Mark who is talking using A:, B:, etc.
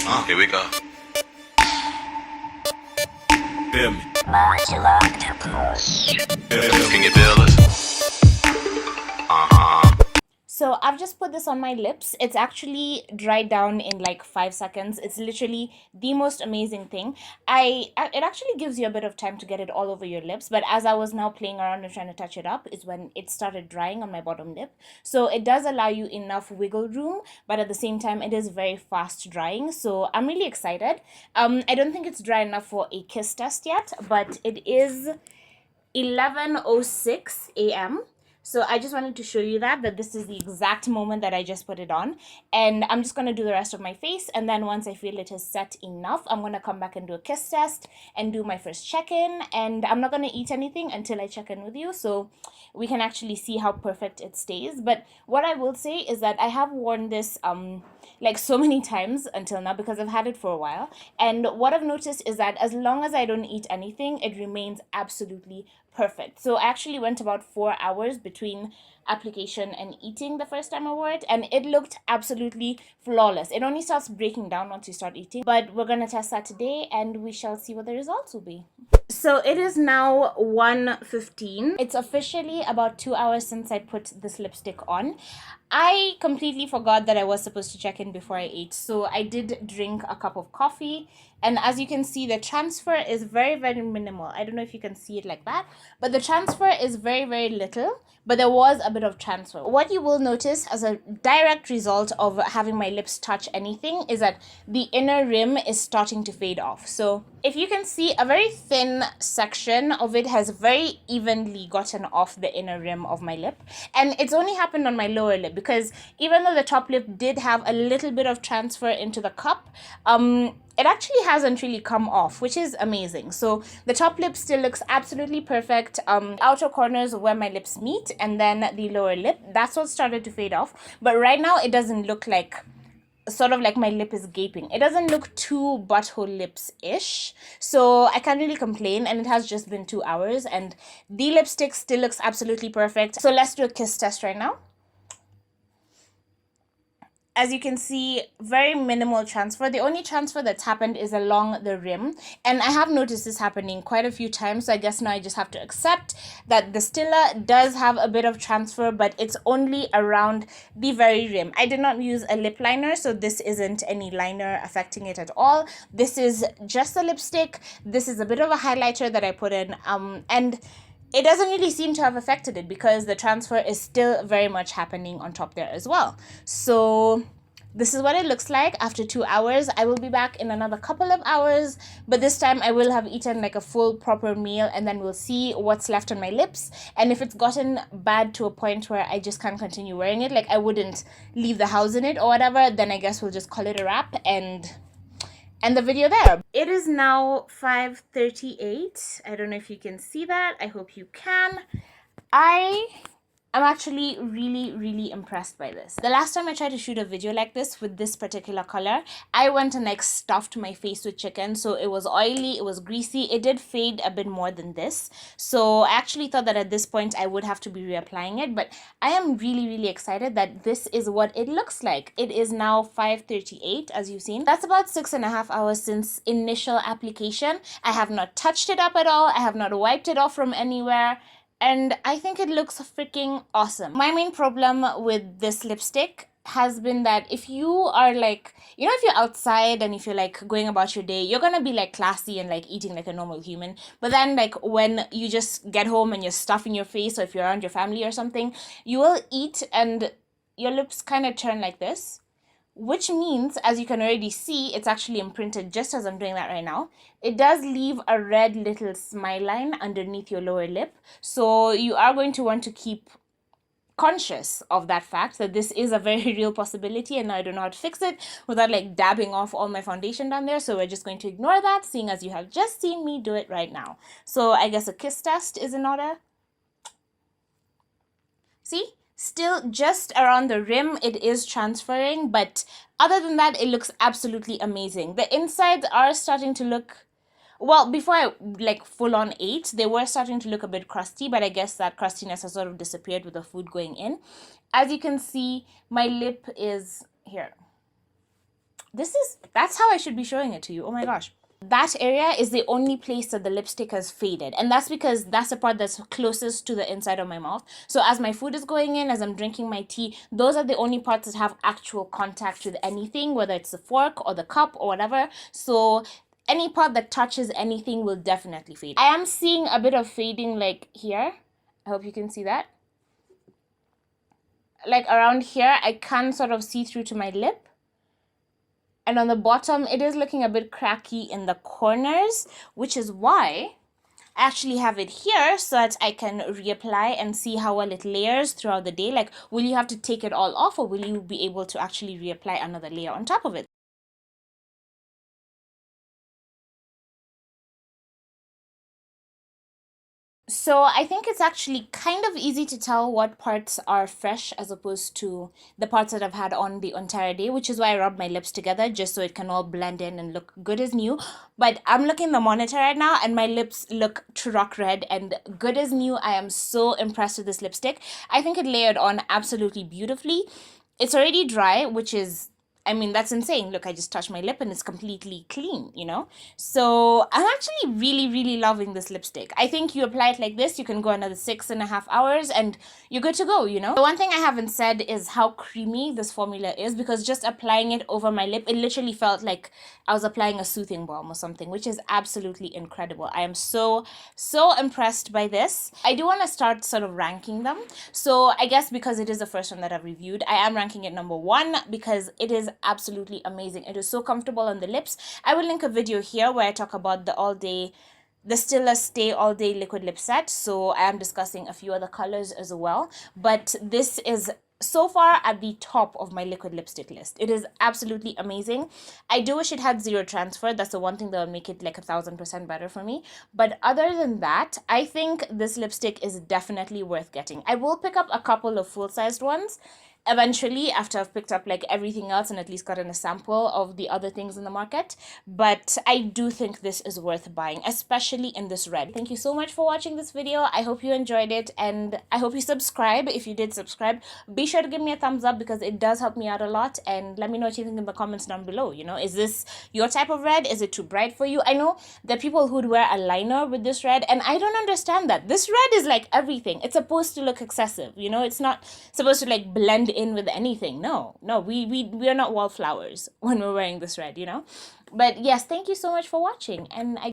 A: Here we go. Feel me. Can you feel us?
B: So I've just put this on my lips. It's actually dried down in like 5 seconds. It's literally the most amazing thing. It actually gives you a bit of time to get it all over your lips, but as I was now playing around and trying to touch it up is when it started drying on my bottom lip. So it does allow you enough wiggle room, but at the same time it is very fast drying. So I'm really excited. I don't think it's dry enough for a kiss test yet, but it is 11:06 a.m. So I just wanted to show you that this is the exact moment that I just put it on. And I'm just going to do the rest of my face. And then once I feel it is set enough, I'm going to come back and do a kiss test and do my first check-in. And I'm not going to eat anything until I check in with you, so we can actually see how perfect it stays. But what I will say is that I have worn this like so many times until now because I've had it for a while. And what I've noticed is that as long as I don't eat anything, it remains absolutely perfect. So I actually went about 4 hours between application and eating the first time I wore it, and it looked absolutely flawless. It only starts breaking down once you start eating, but we're gonna test that today and we shall see what the results will be. So it is now 1:15. It's officially about 2 hours since I put this lipstick on. I completely forgot that I was supposed to check in before I ate, so I did drink a cup of coffee, and as you can see, the transfer is very, very minimal. I don't know if you can see it like that, but the transfer is very, very little, but there was a bit of transfer. What you will notice as a direct result of having my lips touch anything is that the inner rim is starting to fade off. So if you can see, a very thin section of it has very evenly gotten off the inner rim of my lip, and it's only happened on my lower lip because even though the top lip did have a little bit of transfer into the cup, it actually hasn't really come off, which is amazing. So the top lip still looks absolutely perfect. Outer corners where my lips meet, and then the lower lip, that's what started to fade off. But right now it doesn't look like, sort of like my lip is gaping. It doesn't look too butthole lips-ish, so I can't really complain, and it has just been 2 hours, and the lipstick still looks absolutely perfect. So let's do a kiss test right now. As you can see, very minimal transfer. The only transfer that's happened is along the rim. And I have noticed this happening quite a few times. So I guess now I just have to accept that the Stila does have a bit of transfer, but it's only around the very rim. I did not use a lip liner, so this isn't any liner affecting it at all. This is just a lipstick. This is a bit of a highlighter that I put in. And it doesn't really seem to have affected it because the transfer is still very much happening on top there as well. So this is what it looks like after 2 hours. I will be back in another couple of hours, but this time I will have eaten like a full proper meal, and then we'll see what's left on my lips. And if it's gotten bad to a point where I just can't continue wearing it, like I wouldn't leave the house in it or whatever, then I guess we'll just call it a wrap and end the video there. It is now 5:38. I don't know if you can see that. I hope you can. I'm actually really impressed by this. The last time I tried to shoot a video like this with this particular color, I went and like stuffed my face with chicken, so it was oily, it was greasy, it did fade a bit more than this. So I actually thought that at this point I would have to be reapplying it, but I am really excited that this is what it looks like. It is now 5:38, as you've seen. That's about 6.5 hours since initial application. I have not touched it up at all. I have not wiped it off from anywhere. And I think it looks freaking awesome. My main problem with this lipstick has been that if you are like, you know, if you're outside and if you're like going about your day, you're gonna be like classy and like eating like a normal human. But then like when you just get home and you're stuffing your face, or if you're around your family or something, you will eat and your lips kind of turn like this. Which means, as you can already see, it's actually imprinted just as I'm doing that right now. It does leave a red little smile line underneath your lower lip. So you are going to want to keep conscious of that fact that this is a very real possibility, and I don't know how to fix it without like dabbing off all my foundation down there. So we're just going to ignore that, seeing as you have just seen me do it right now. So I guess a kiss test is in order. See? Still just around the rim, it is transferring, but other than that, it looks absolutely amazing. The insides are starting to look, well, before I like full on ate, they were starting to look a bit crusty, but I guess that crustiness has sort of disappeared with the food going in. As you can see, my lip is here. That's how I should be showing it to you. Oh my gosh. That area is the only place that the lipstick has faded, and that's because that's the part that's closest to the inside of my mouth. So as my food is going in, as I'm drinking my tea, those are the only parts that have actual contact with anything, whether it's the fork or the cup or whatever. So any part that touches anything will definitely fade. I am seeing a bit of fading like here. I hope you can see that. Like around here, I can sort of see through to my lip. And on the bottom, it is looking a bit cracky in the corners, which is why I actually have it here so that I can reapply and see how well it layers throughout the day. Like, will you have to take it all off, or will you be able to actually reapply another layer on top of it? So I think it's actually kind of easy to tell what parts are fresh as opposed to the parts that I've had on the entire day, which is why I rub my lips together just so it can all blend in and look good as new. But I'm looking at the monitor right now and my lips look rock red and good as new. I am so impressed with this lipstick. I think it layered on absolutely beautifully. It's already dry, which is, I mean, that's insane. Look, I just touched my lip and it's completely clean, you know? So I'm actually really, really loving this lipstick. I think you apply it like this, you can go another 6.5 hours and you're good to go, you know? The one thing I haven't said is how creamy this formula is, because just applying it over my lip, it literally felt like I was applying a soothing balm or something, which is absolutely incredible. I am so impressed by this. I do want to start sort of ranking them. So I guess because it is the first one that I've reviewed, I am ranking it number 1 because it is absolutely amazing. It is so comfortable on the lips. I will link a video here where I talk about the Stila Stay All Day Liquid Lip Set. So I am discussing a few other colors as well. But this is so far at the top of my liquid lipstick list. It is absolutely amazing. I do wish it had zero transfer. That's the one thing that would make it like 1,000% better for me. But other than that, I think this lipstick is definitely worth getting. I will pick up a couple of full-sized ones eventually after I've picked up like everything else and at least gotten a sample of the other things in the market. But I do think this is worth buying, especially in this red. Thank you so much for watching this video. I hope you enjoyed it and I hope you subscribe. If you did subscribe, be sure to give me a thumbs up because it does help me out a lot, and let me know what you think in the comments down below. You know, is this your type of red? Is it too bright for you? I know there are people who'd wear a liner with this red and I don't understand that. This red is like everything. It's supposed to look excessive, you know? It's not supposed to like blend in with anything. No, we are not wallflowers when we're wearing this red, you know? But yes, thank you so much for watching, and I